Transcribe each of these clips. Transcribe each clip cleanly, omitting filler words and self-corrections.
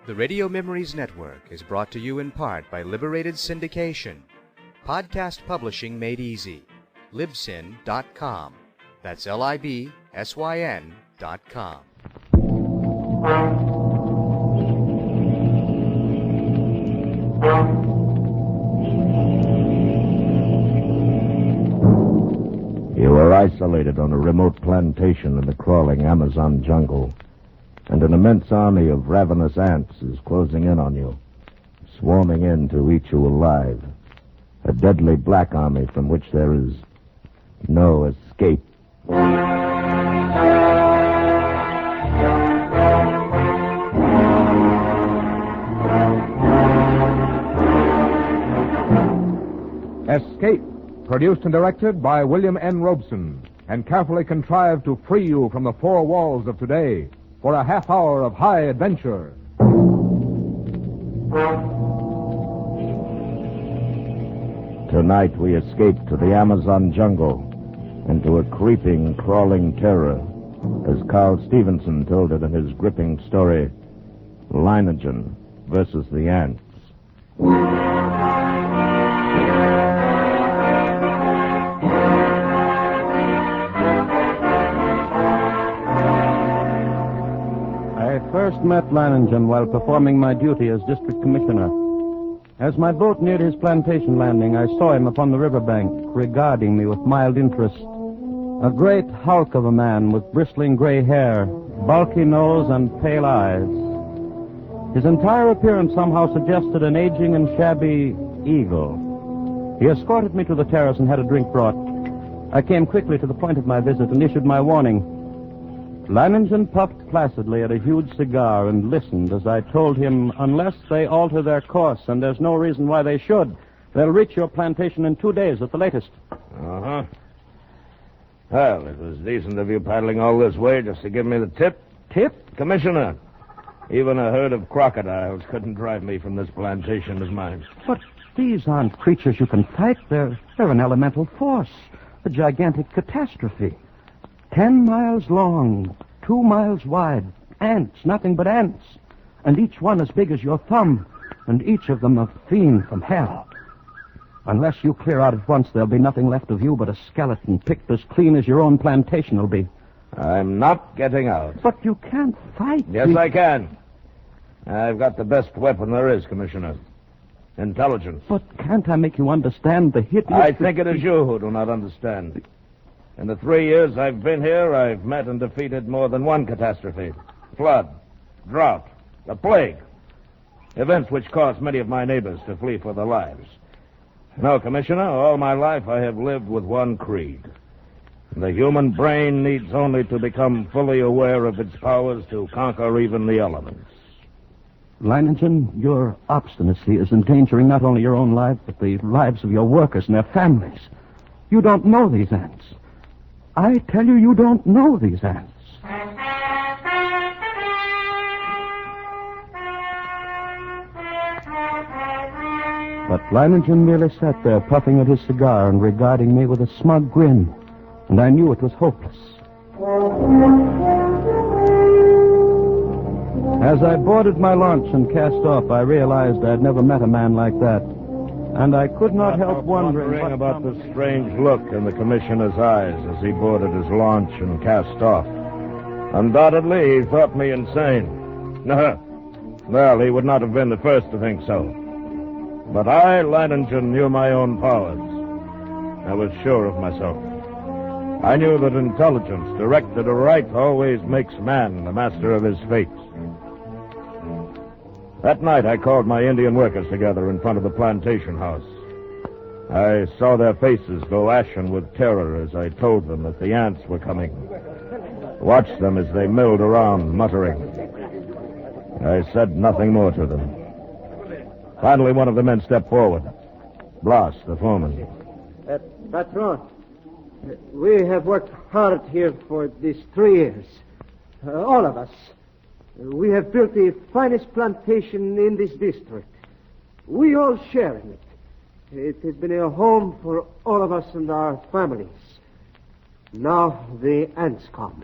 The Radio Memories Network is brought to you in part by Liberated Syndication. Podcast publishing made easy. Libsyn.com. That's Libsyn.com. You are isolated on a remote plantation in the crawling Amazon jungle, and an immense army of ravenous ants is closing in on you, swarming in to eat you alive. A deadly black army from which there is no escape. Escape, produced and directed by William N. Robeson, and carefully contrived to free you from the four walls of today for a half hour of high adventure. Tonight we escape to the Amazon jungle and to a creeping, crawling terror, as Carl Stevenson told it in his gripping story, Lineagen versus the Ants. I first met Lineagen while performing my duty as district commissioner. As my boat neared his plantation landing, I saw him upon the riverbank, regarding me with mild interest. A great hulk of a man with bristling gray hair, bulky nose, and pale eyes. His entire appearance somehow suggested an aging and shabby eagle. He escorted me to the terrace and had a drink brought. I came quickly to the point of my visit and issued my warning. Lineagen puffed placidly at a huge cigar and listened as I told him, unless they alter their course, and there's no reason why they should, they'll reach your plantation in 2 days at the latest. Uh-huh. Well, it was decent of you paddling all this way just to give me the tip. Tip? Commissioner, even a herd of crocodiles couldn't drive me from this plantation of mine. But these aren't creatures you can fight. They're an elemental force, a gigantic catastrophe. 10 miles long, 2 miles wide. Ants, nothing but ants. And each one as big as your thumb. And each of them a fiend from hell. Unless you clear out at once, there'll be nothing left of you but a skeleton picked as clean as your own plantation will be. I'm not getting out. But you can't fight. Yes, I can. I've got the best weapon there is, Commissioner. Intelligence. But can't I make you understand the hideous... I think it is you who do not understand. In the 3 years I've been here, I've met and defeated more than one catastrophe. Flood, drought, the plague. Events which caused many of my neighbors to flee for their lives. No, Commissioner, all my life I have lived with one creed. The human brain needs only to become fully aware of its powers to conquer even the elements. Lineagen, your obstinacy is endangering not only your own life, but the lives of your workers and their families. You don't know these ants. I tell you, you don't know these ants. But Lineagen merely sat there, puffing at his cigar and regarding me with a smug grin, and I knew it was hopeless. As I boarded my launch and cast off, I realized I had never met a man like that. And I could not help wondering about the strange look in the commissioner's eyes as he boarded his launch and cast off. Undoubtedly, he thought me insane. Well, he would not have been the first to think so. But I, Lineagen, knew my own powers. I was sure of myself. I knew that intelligence, directed aright, always makes man the master of his fate. That night, I called my Indian workers together in front of the plantation house. I saw their faces go ashen with terror as I told them that the ants were coming. Watched them as they milled around, muttering. I said nothing more to them. Finally, one of the men stepped forward. Blas, the foreman. Patron, we have worked hard here for these 3 years. All of us. We have built the finest plantation in this district. We all share in it. It has been a home for all of us and our families. Now the ants come.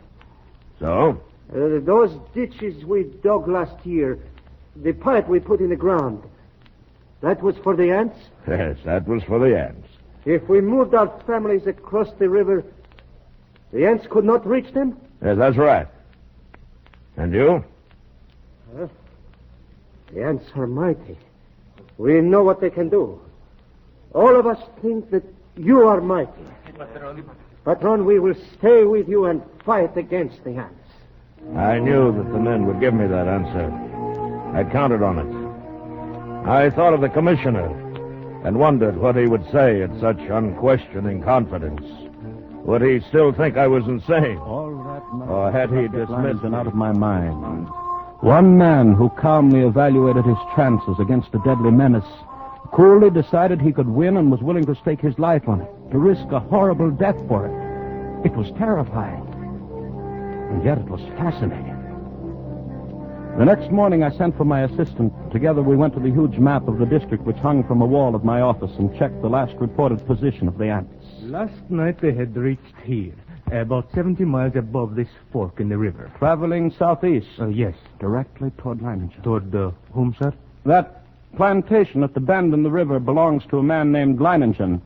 So? Those ditches we dug last year, the pipe we put in the ground, that was for the ants? Yes, that was for the ants. If we moved our families across the river, the ants could not reach them? Yes, that's right. And you? The ants are mighty. We know what they can do. All of us think that you are mighty. Patron, we will stay with you and fight against the ants. I knew that the men would give me that answer. I counted on it. I thought of the commissioner and wondered what he would say at such unquestioning confidence. Would he still think I was insane? All that night, Or had he dismissed and out of my mind. One man who calmly evaluated his chances against a deadly menace, coolly decided he could win and was willing to stake his life on it, to risk a horrible death for it. It was terrifying. And yet it was fascinating. The next morning I sent for my assistant. Together we went to the huge map of the district which hung from a wall of my office and checked the last reported position of the ants. Last night they had reached here, about 70 miles above this fork in the river. Traveling southeast. Yes. Directly toward Leiningen. Toward whom, sir? That plantation at the bend in the river belongs to a man named Leiningen.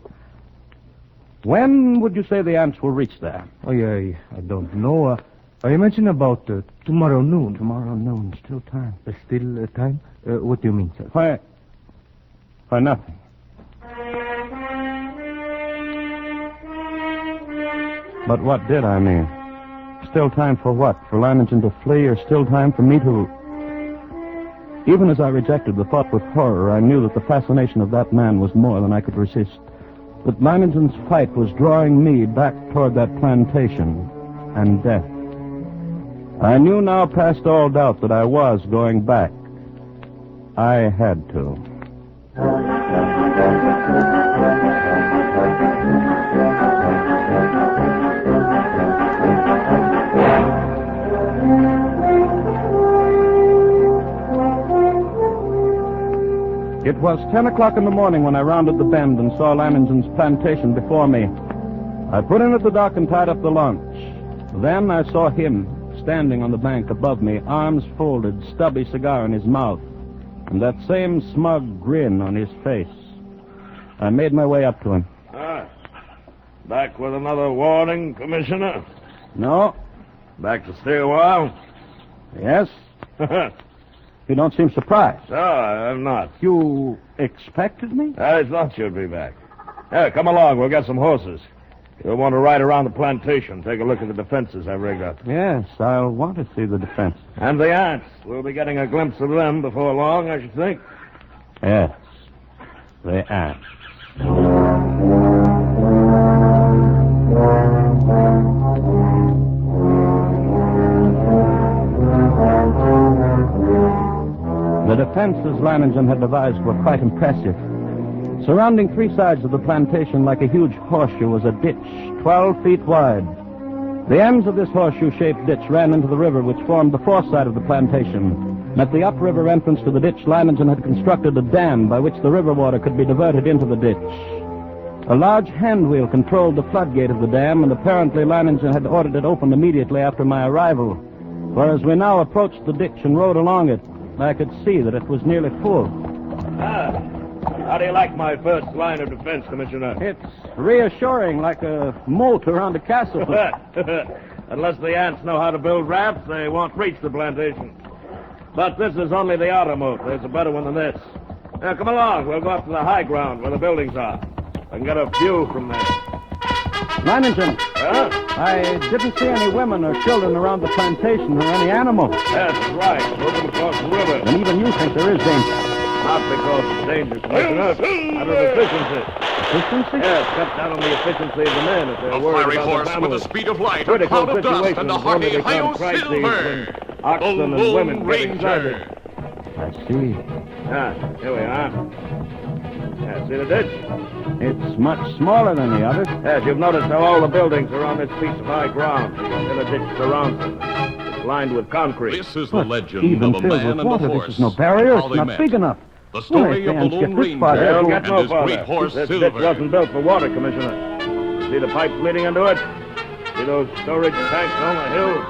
When would you say the ants will reach there? Oh, yeah, I don't know. I mentioned about tomorrow noon. Tomorrow noon. Still time. Still time? What do you mean, sir? Why, nothing. But what did I mean? Still time for what? For Leiningen to flee, or still time for me to... Even as I rejected the thought with horror, I knew that the fascination of that man was more than I could resist. That Leiningen's fight was drawing me back toward that plantation and death. I knew now past all doubt that I was going back. I had to. It was 10 o'clock in the morning when I rounded the bend and saw Leiningen's plantation before me. I put in at the dock and tied up the launch. Then I saw him standing on the bank above me, arms folded, stubby cigar in his mouth, and that same smug grin on his face. I made my way up to him. Back with another warning, Commissioner? No. Back to stay a while? Yes. You don't seem surprised. No, I'm not. You expected me? I thought you'd be back. Come along. We'll get some horses. You'll want to ride around the plantation, take a look at the defenses I've rigged up. Yes, I'll want to see the defense. And the ants. We'll be getting a glimpse of them before long, I should think. Yes, the ants. The defenses Leiningen had devised were quite impressive. Surrounding three sides of the plantation like a huge horseshoe was a ditch 12 feet wide. The ends of this horseshoe-shaped ditch ran into the river which formed the fourth side of the plantation. At the upriver entrance to the ditch, Leiningen had constructed a dam by which the river water could be diverted into the ditch. A large hand wheel controlled the floodgate of the dam, and apparently Leiningen had ordered it opened immediately after my arrival. For as we now approached the ditch and rode along it, I could see that it was nearly full. How do you like my first line of defense, Commissioner? It's reassuring, like a moat around a castle. Unless the ants know how to build rafts, they won't reach the plantation. But this is only the outer moat. There's a better one than this. Now, come along. We'll go up to the high ground where the buildings are. I can get a view from there. Leiningen. Huh? I didn't see any women or children around the plantation or any animals. That's right. Moving across the river. And even you think there is danger. Not because it's dangerous, Commissioner. Out of efficiency. Efficiency? Yes, cut down on the efficiency of the men if they're A worried fiery about horse the with the families. speed of light, a Critical cloud of dust, situations and a only hearty become Hi-Yo crises Silver. when oxen The and Lone women get Ranger. excited. I see. Here we are. See the ditch? It's much smaller than the others. Yes, you've noticed how all the buildings are on this piece of high ground. The ditch surrounds them. It's lined with concrete. This is the legend Even of a filled man with and water. a horse. This is no barrier. How It's they not met. big enough. The story Well, of the if Lone fans get this far, Ranger They'll they'll get and no his farther. great horse This ditch Silver. wasn't built for water, Commissioner. See the pipes leading into it? See those storage tanks on the hill?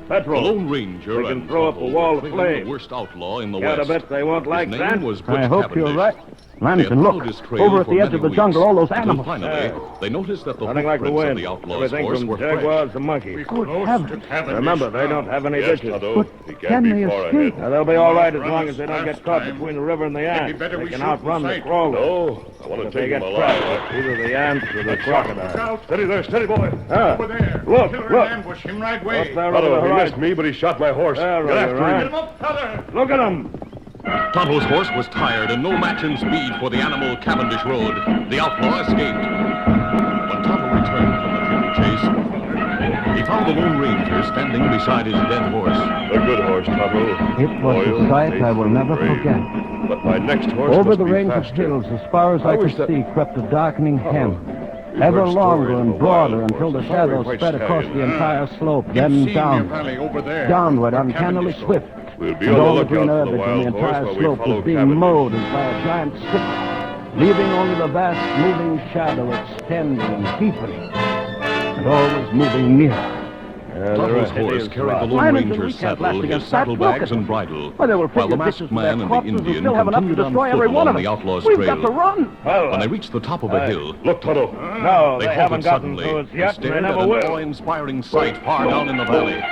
The Petrol. Lone Ranger We can and throw up a Tonto wall were of trailing flame. the worst outlaw in the Can't West. bet they won't like His that. name was Butch I hope Cavendish. you're right. They had Lannington, followed look. his trail Over at for the edge many of the weeks, jungle, all those until animals. finally, they noticed that the Nothing like the footprints of wind. the outlaw's Everything horse from were fresh. jaguars to monkeys. Good heavens. Remember, they don't have any ditches. Can they escape? Now, they'll be all right as long as they don't get caught between the river and the ants. They can outrun the crawlers. No, I want If to they take get him trapped, alive. either the ants or the crocodile. Steady there, steady, boy. Over there. Look, Killer look. ambush him right way. Up there over the He missed horizon. me, but he shot my horse. There, Get Roger, after right. him. Get him up, fella. Look at them. Tonto's horse was tired and no match in speed for the animal Cavendish rode. The outlaw escaped. When Tonto returned from the futile chase, he found the Lone Ranger standing beside his dead horse. A good horse, Tonto. It was a sight I will never forget. But my next horse Over must the be range of faster. hills, as far as I wish could that- see, crept a darkening hem. You've Ever heard longer stories and of a wild broader horse, until the a fiery shadows white spread across the stallion. entire slope, You've then seen your downward. valley over there. Downward, where uncannily Cavendish swift. We'll be And on all the the green lookout for the herbage and wild the horse entire while we slope follow was being Cavendish. mowed as by a giant sickle, leaving only the vast moving shadow extending, deepening, and always moving nearer. Tonto's horse carried the Lone Lannington, we Ranger's can't last saddle, his against that. Look saddlebags, at and them. bridle, Why, they will while the figure masked ditches for man their and the corpses and Indian still have enough to continued on destroy foot every one along of the them. outlaw's We've trail. got to run. When they reached the top of a hill, Look, Tonto. No, they they halted haven't gotten suddenly to us and yet, and they stared at never an will. awe-inspiring sight far down in the valley.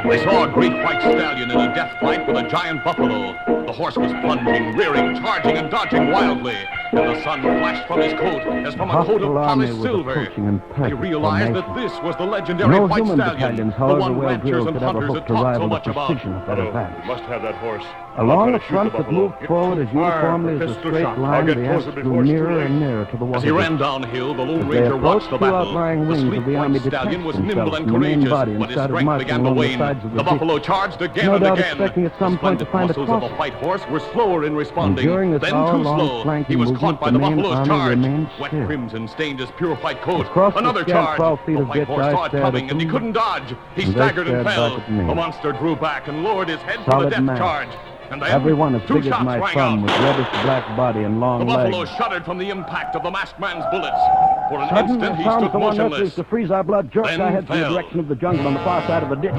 They saw a great white stallion in a death fight with a giant buffalo. The horse was plunging, rearing, charging, and dodging wildly. And the sun flashed from his coat as from a coat of Hostile army polished was silver. approaching in He perfect realized that formation. this was the legendary No white human stallion, battalions, the however one well ranchers drilled, and could ever hunters hope had to talked so rival the much about. precision of that Tonto, advance. you must have that horse. Along I'll the try to shoot front the that buffalo. moved forward as uniformly as a pistol straight shot. line, I'll get the closer ants before drew it's too nearer late. and nearer to the As water. he ran downhill, the Lone As they Ranger watched the approached, two battle. outlying The wings sleek of the white army stallion detached was nimble themselves and from the main courageous, body and but his started strength marching began to along the wane. sides of the The ditch. buffalo charged again No and doubt again. expecting at some The point to splendid find a muscles of the crossing. white horse were slower in responding. during this Then too hour-long slow, flanking he was movement, caught by the the main buffalo's army charge. remained Wet still. crimson stained his pure white coat. Across the Another scant charge. 12 feet The of white ditch, horse I saw it stared coming at and he them, couldn't dodge. He and they staggered and stared fell. back at me. The monster drew back and lowered his head for the Solid death mass. charge. And then Every one as two big as shots my rang thumb, out. with reddish black body and The long buffalo legs. shuddered from the impact of the masked man's bullets. For an Suddenly, instant, the he sound stood of the one motionless. nurses to freeze our blood jerked Then our heads in the fell. direction of the jungle on the far side of the ditch.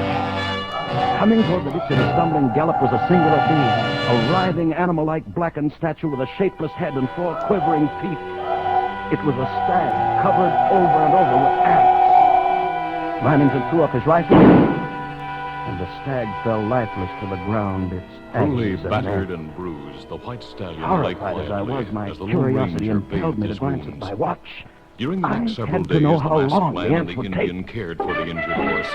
Coming toward the ditch in a stumbling gallop was a singular being, a writhing animal-like blackened statue with a shapeless head and 4 quivering teeth. It was a stag covered over and over with ants. Lannington threw up his rifle, and the stag fell lifeless to the ground, its Fully ashes battered and bruised, the white stallion lay Horrified as I quietly was, my as the Lone curiosity Ranger impelled me bathed to his glance at wounds. my watch. During the I next several had to days, know the how masked long the man and ants the would Indian cared for the injured horse.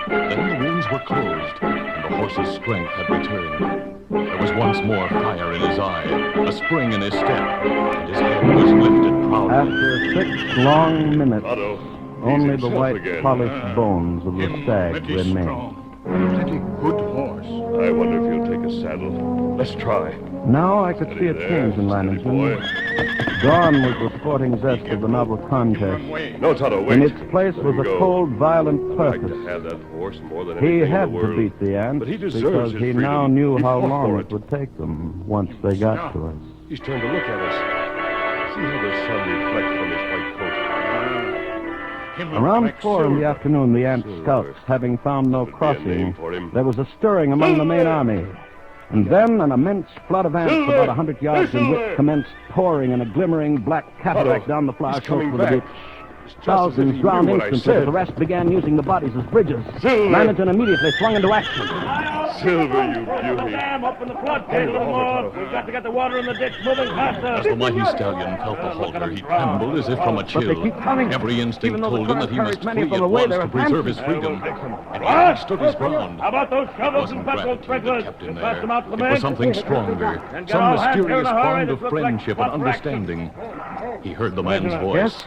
Then the wounds were closed, and the horse's strength had returned. There was once more fire in his eye, a spring in his step, and his head was lifted proudly. After 6 long minutes, Tonto, only he's the himself white again. polished bones of the Him stag plenty remained. strong. Plenty good horse. I wonder if he'll take a saddle. Let's try. Now I could see a Steady change in there, steady boy. Lannington. Dawn was the sporting zest of the novel contest. No, Tonto, wait. In its place Let was him a go. cold, violent I'd like purpose. to have that horse more than He anything in had the to world. beat the ants But he deserves because his he freedom. now knew He how fought long for it would take them once they got to us. He's turned to look at us. See how the sun reflects from his white coat. Around 4 in the afternoon, the ant Silver. scouts, having found no That would be a crossing, name for him. there was a stirring among the main army. And then an immense flood of ants Silver! about 100 yards in Silver! width commenced pouring in a glimmering black cataract Tonto, down the flower he's slope coming of the back. ditch. It's just as if Thousands he drowned knew what I instantly as said. the rest began using the bodies as bridges. Silver! Lannington immediately swung into action. Silver, you beauty. Up in the floodgate, little more. We've got to get the water in the ditch moving faster. As the mighty stallion felt the halter, he trembled as if from a But they chill. keep coming. Every instinct Even though the told him that he current must carries many of flee them at away, once they're to preserve his advancing. freedom. And he stood his ground. How about those It shovels wasn't and petrol gratitude sprinklers? that kept him Pass there. them out to the It men. was something stronger, And get some all hands here in mysterious a hurry. bond This of looks like friendship and spot wrecks. understanding. He heard the man's Prisoner, voice, yes?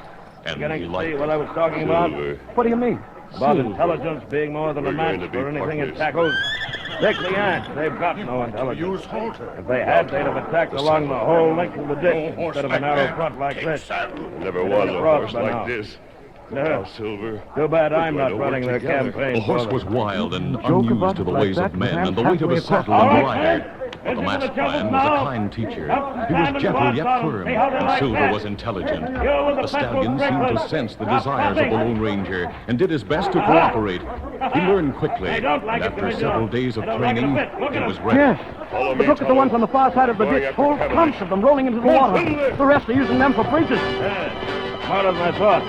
and Getting he to see liked what it. I was talking about? Silver. What do you mean? About intelligence being more than a We're going match to be for anything it partners. tackles. Take the ants. They've got no intelligence. Use halter. If they had, they'd have attacked along the whole length of the ditch instead of a narrow front like this. Never was a Cross horse by now. like this. No. Now, Silver. Too bad I'm We're not going to running work their together. campaign. The horse for them. was wild and Joke unused about to it the like ways that of men with and the weight of a halfway across saddle All and right, rider. But the masked man was a kind teacher. He was gentle yet firm, and Silver was intelligent. The stallion seemed to sense the desires of the Lone Ranger and did his best to cooperate. He learned quickly, and after several days of training, he was ready. Yes. But look at the ones on the far side of the ditch. Whole clumps of them rolling into the water. The rest are using them for bridges. Smarter than I thought.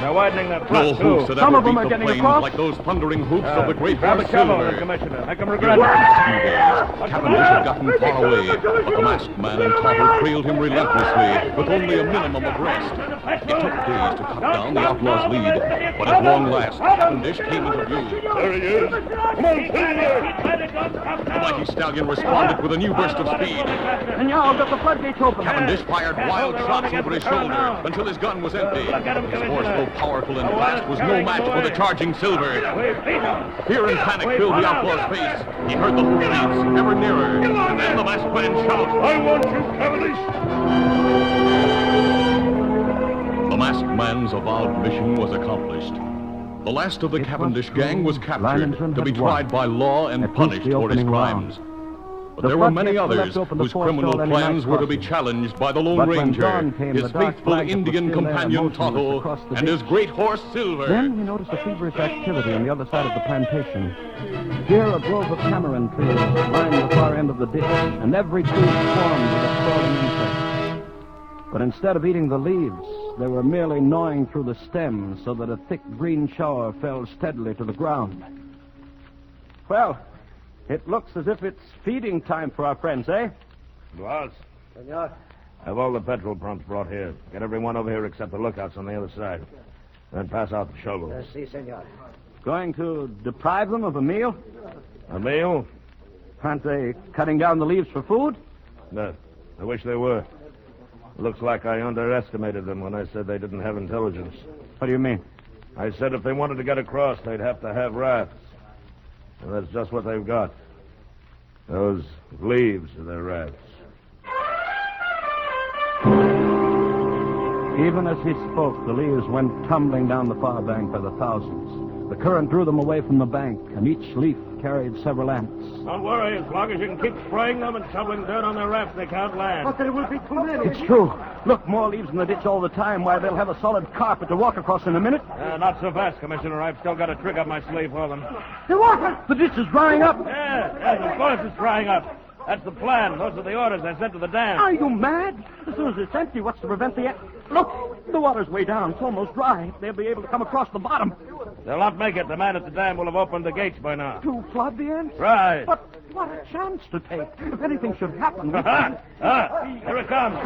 They're widening their No front, hoofs too. that Some ever of them beat are the getting plains across. like those thundering hoofs of the great Grab horse the cavalry, Silver. Commissioner. Make them In regret the it. last few days, Cavendish had gotten far away, but the masked man and Tonto trailed him relentlessly with only a minimum of rest. It took days to cut down the outlaw's lead, but at long last, Cavendish came into view. There he is. Come on, Silver! The mighty stallion responded with a new burst of speed. And now got the floodgates open. Cavendish fired wild shots over his shoulder until his gun was empty. His horse, though powerful and fast, was no match for the charging Silver. Fear and panic filled the outlaw's face. He heard the hoofbeats ever nearer, and then the masked man shout, I want you, Cavendish! The masked man's avowed mission was accomplished. The last of the Cavendish gang was captured to be tried by law and punished for his crimes. But there were many others whose criminal plans were to be challenged by the Lone Ranger, his faithful Indian companion Tonto, and his great horse Silver. Then we noticed a feverish activity on the other side of the plantation. Here a grove of tamarind trees lined the far end of the ditch, and every tree swarmed with a crawling insect. But instead of eating the leaves, they were merely gnawing through the stems so that a thick green shower fell steadily to the ground. Well, it looks as if it's feeding time for our friends, eh? Boss, Senor. have all the petrol pumps brought here. Get everyone over here except the lookouts on the other side. Then pass out the shovels. Si, senor. Going to deprive them of a meal? A meal? Aren't they cutting down the leaves for food? No. I wish they were. Looks like I underestimated them when I said they didn't have intelligence. What do you mean? I said if they wanted to get across, they'd have to have rafts. And that's just what they've got. Those leaves are their rafts. Even as he spoke, the leaves went tumbling down the far bank by the thousands. The current drew them away from the bank, and each leaf carried several ants. Don't worry. As long as you can keep spraying them and shoveling dirt on their rafts, they can't land. But there will be too many. It's true. Look, more leaves in the ditch all the time. Why, they'll have a solid carpet to walk across in a minute. Not so fast, Commissioner. I've still got a trick up my sleeve for them. The water! The ditch is drying up. Yes, of course it's drying up. That's the plan. Those are the orders I sent to the dam. Are you mad? As soon as it's empty, what's to prevent the... Look, the water's way down. It's almost dry. They'll be able to come across the bottom. They'll not make it. The man at the dam will have opened the gates by now. To flood the ants? Right. But what a chance to take. If anything should happen... Here it comes.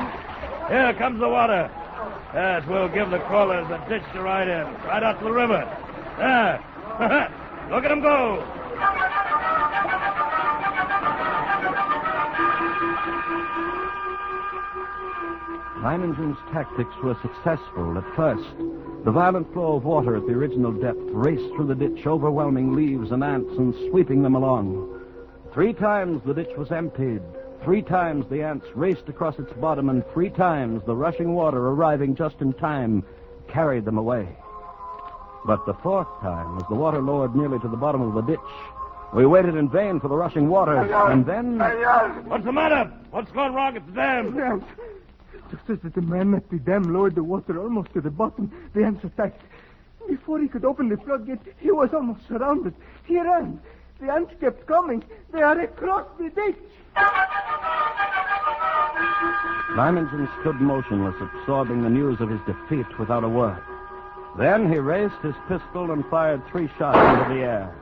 Here comes the water. Yes, we'll give the crawlers a ditch to ride in. Right out to the river. There. Look at them go. Leiningen's tactics were successful at first. The violent flow of water at the original depth raced through the ditch, overwhelming leaves and ants and sweeping them along. 3 times the ditch was emptied. 3 times the ants raced across its bottom, and 3 times the rushing water, arriving just in time, carried them away. But the 4th time, as the water lowered nearly to the bottom of the ditch, we waited in vain for the rushing water, and then... What's the matter? What's gone wrong at the dam? Yes. Just as the man at the dam lowered the water almost to the bottom, the ants attacked. Before he could open the floodgate, he was almost surrounded. He ran. The ants kept coming. They are across the ditch. Leiningen stood motionless, absorbing the news of his defeat without a word. Then he raised his pistol and fired 3 shots into the air.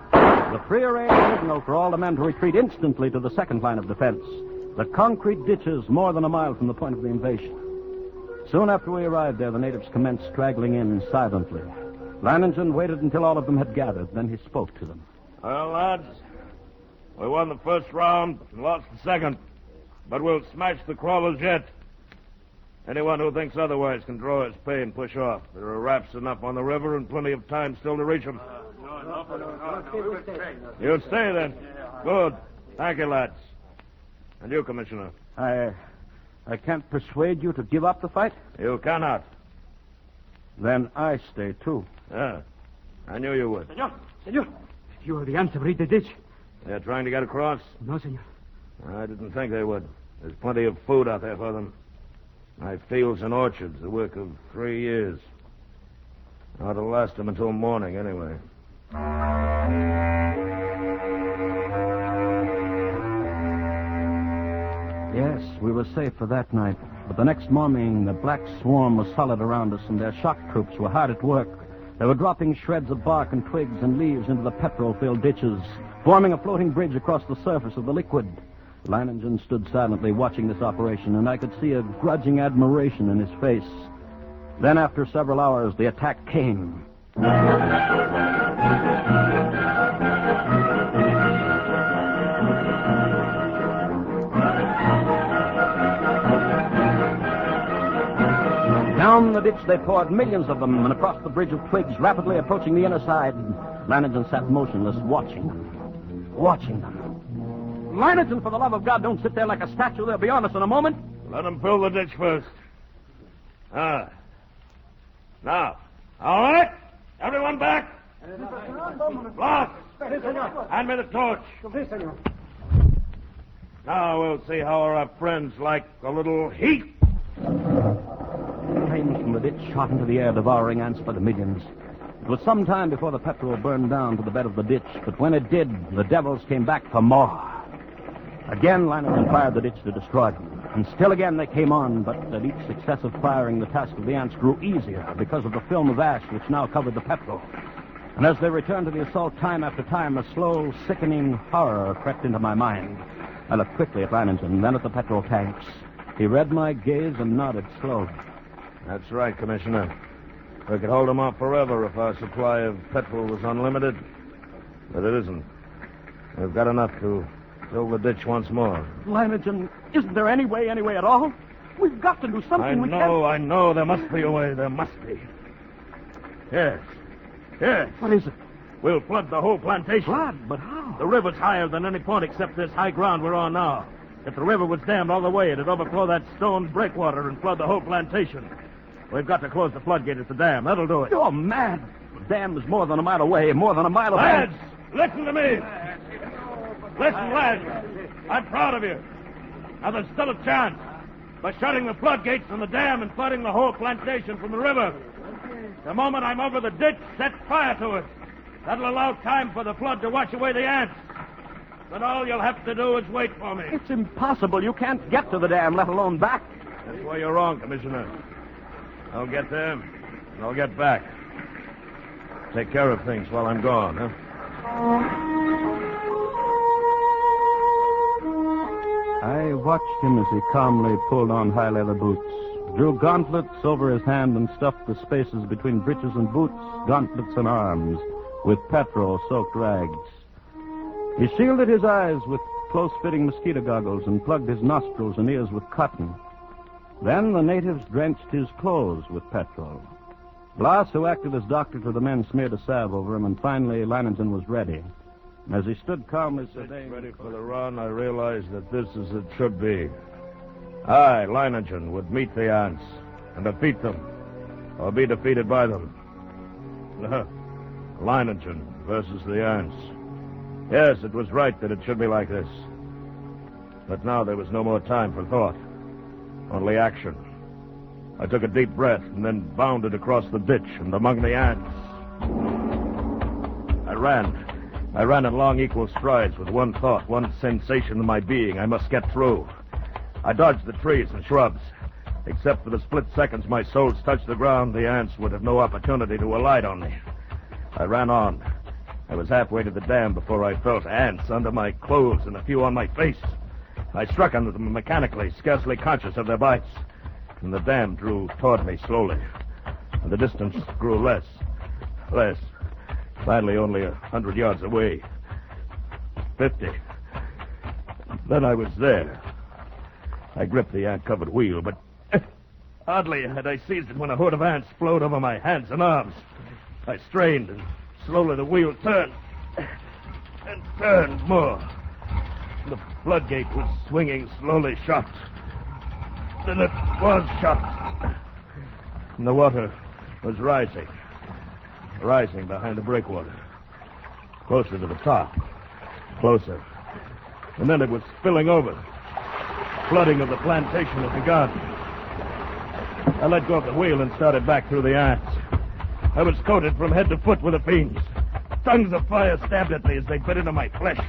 The prearranged signal for all the men to retreat instantly to the second line of defense. The concrete ditches more than a mile from the point of the invasion. Soon after we arrived there, the natives commenced straggling in silently. Leiningen waited until all of them had gathered. Then he spoke to them. Well, lads, we won the first round and lost the second. But we'll smash the crawlers yet. Anyone who thinks otherwise can draw his pay and push off. There are rafts enough on the river and plenty of time still to reach them. You'll stay then. Good. Thank you, lads. And you, Commissioner? I can't persuade you to give up the fight? You cannot. Then I stay, too. Yeah. I knew you would. Senor, you are the ants have reached the ditch. They're trying to get across? No, senor. I didn't think they would. There's plenty of food out there for them. My fields and orchards, the work of 3 years. Ought to last them until morning, anyway. Yes, we were safe for that night. But the next morning, the black swarm was solid around us, and their shock troops were hard at work. They were dropping shreds of bark and twigs and leaves into the petrol-filled ditches, forming a floating bridge across the surface of the liquid. Leiningen stood silently watching this operation, and I could see a grudging admiration in his face. Then, after several hours, the attack came. Down the ditch they poured, millions of them, and across the bridge of twigs, rapidly approaching the inner side. Leiningen sat motionless, watching them. Leiningen, for the love of God, don't sit there like a statue. They'll be on us in a moment. Let them fill the ditch first. Now. All right? Everyone back? Blas! Hand me the torch. Now we'll see how our friends like a little heat. Flames from the ditch shot into the air, devouring ants by the millions. It was some time before the petrol burned down to the bed of the ditch, but when it did, the devils came back for more. Again, Leiningen fired the ditch to destroy them. And still again they came on, but at each successive firing, the task of the ants grew easier because of the film of ash which now covered the petrol. And as they returned to the assault time after time, a slow, sickening horror crept into my mind. I looked quickly at Leiningen, then at the petrol tanks. He read my gaze and nodded slowly. That's right, Commissioner. We could hold them off forever if our supply of petrol was unlimited. But it isn't. We've got enough to fill the ditch once more. Leiningen, isn't there any way at all? We've got to do something. I know. There must be a way. There must be. Yes. What is it? We'll flood the whole plantation. Flood? But how? The river's higher than any point except this high ground we're on now. If the river was dammed all the way, it'd overflow that stone breakwater and flood the whole plantation. We've got to close the floodgate at the dam. That'll do it. You're mad. The dam is more than a mile away. Lads, listen to me. Listen, lads. I'm proud of you. Now, there's still a chance. By shutting the floodgates on the dam and flooding the whole plantation from the river. The moment I'm over the ditch, set fire to it. That'll allow time for the flood to wash away the ants. But all you'll have to do is wait for me. It's impossible. You can't get to the dam, let alone back. That's why you're wrong, Commissioner. I'll get there, and I'll get back. Take care of things while I'm gone, huh? I watched him as he calmly pulled on high leather boots, drew gauntlets over his hand and stuffed the spaces between breeches and boots, gauntlets and arms, with petrol-soaked rags. He shielded his eyes with close-fitting mosquito goggles and plugged his nostrils and ears with cotton. Then the natives drenched his clothes with petrol. Blas, who acted as doctor to the men, smeared a salve over him, and finally Leiningen was ready. As he stood calmly surveying... Ready for the run, I realized that this is as it should be. I, Leiningen, would meet the ants and defeat them, or be defeated by them. Leiningen versus the ants. Yes, it was right that it should be like this. But now there was no more time for thought. Only action. I took a deep breath and then bounded across the ditch and among the ants. I ran in long, equal strides with one thought, one sensation in my being. I must get through. I dodged the trees and shrubs. Except for the split seconds my soles touched the ground, the ants would have no opportunity to alight on me. I ran on. I was halfway to the dam before I felt ants under my clothes and a few on my face. I struck under them mechanically, scarcely conscious of their bites. And the dam drew toward me slowly. And the distance grew less. Finally, only 100 yards away. 50. Then I was there. I gripped the ant-covered wheel, but hardly had I seized it when a horde of ants flowed over my hands and arms. I strained, and slowly the wheel turned. And turned more. The floodgate was swinging slowly shut. Then it was shut. And the water was rising behind the breakwater. Closer to the top. Closer. And then it was spilling over. Flooding of the plantation had begun. I let go of the wheel and started back through the ants. I was coated from head to foot with the fiends. Tongues of fire stabbed at me as they bit into my flesh.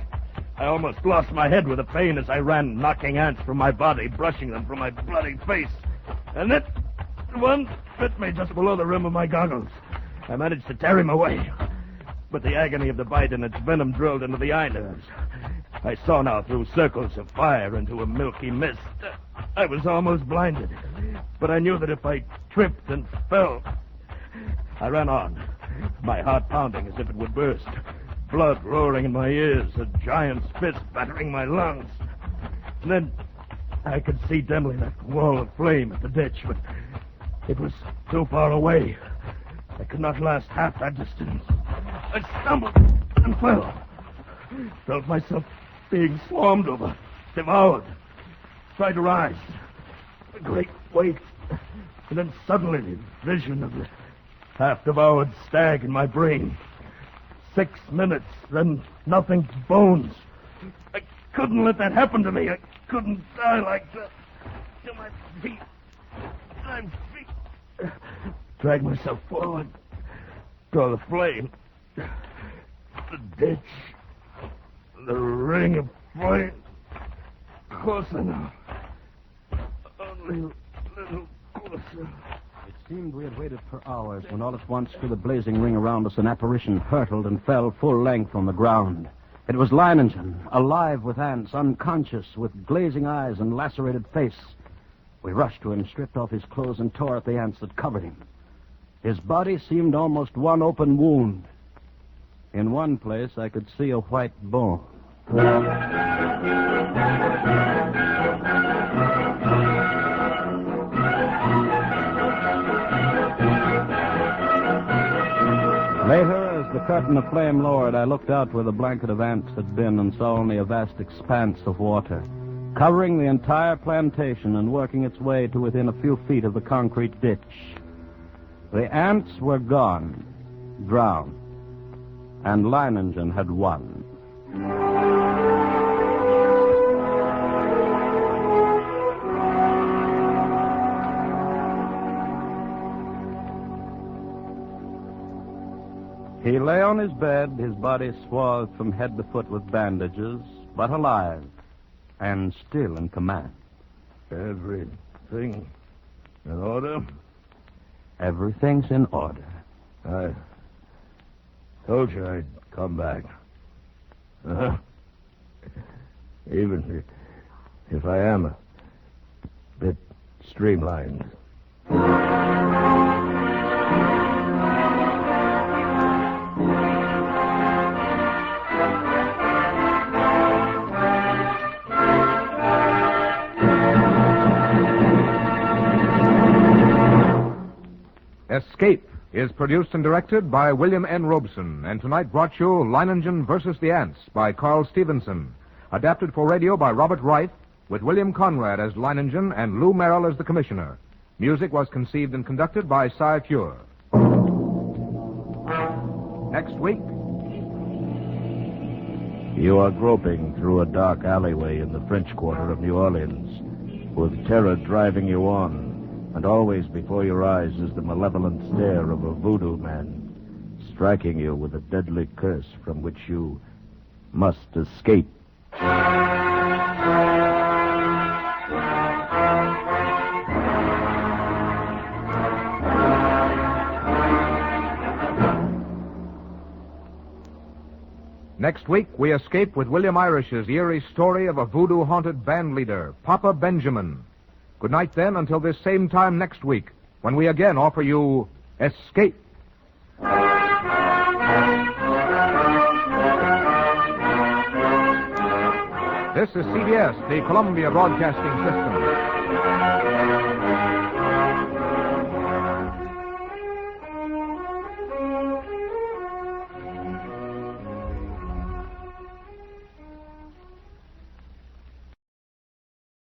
I almost lost my head with the pain as I ran, knocking ants from my body, brushing them from my bloody face. And then one bit me just below the rim of my goggles. I managed to tear him away. But the agony of the bite and its venom drilled into the eye nerves. I saw now through circles of fire into a milky mist. I was almost blinded. But I knew that if I tripped and fell... I ran on, my heart pounding as if it would burst. Blood roaring in my ears, a giant's fist battering my lungs. And then I could see dimly that wall of flame at the ditch, but it was too far away. I could not last half that distance. I stumbled and fell. Felt myself being swarmed over, devoured. Tried to rise. A great weight. And then suddenly the vision of the half-devoured stag in my brain. 6 minutes, then nothing but bones. I couldn't let that happen to me. I couldn't die like that. To my feet. Drag myself forward. Saw the flame. The ditch. The ring of flame. Closer now. Only a little closer. It seemed we had waited for hours when all at once through the blazing ring around us an apparition hurtled and fell full length on the ground. It was Leiningen, alive with ants, unconscious, with glazing eyes and lacerated face. We rushed to him, stripped off his clothes, and tore at the ants that covered him. His body seemed almost one open wound. In one place I could see a white bone. Later, as the curtain of flame lowered, I looked out where the blanket of ants had been and saw only a vast expanse of water, covering the entire plantation and working its way to within a few feet of the concrete ditch. The ants were gone, drowned, and Leiningen had won. He lay on his bed, his body swathed from head to foot with bandages, but alive and still in command. Everything in order? Everything's in order. I told you I'd come back. Even if I am a bit streamlined. Escape is produced and directed by William N. Robeson, and tonight brought you Leiningen versus the Ants by Carl Stevenson, adapted for radio by Robert Wright, with William Conrad as Leiningen and Lou Merrill as the Commissioner. Music was conceived and conducted by Cy Feuer. Next week... You are groping through a dark alleyway in the French Quarter of New Orleans, with terror driving you on. And always before your eyes is the malevolent stare of a voodoo man, striking you with a deadly curse from which you must escape. Next week, we escape with William Irish's eerie story of a voodoo-haunted band leader, Papa Benjamin. Good night, then, until this same time next week, when we again offer you Escape. This is CBS, the Columbia Broadcasting System.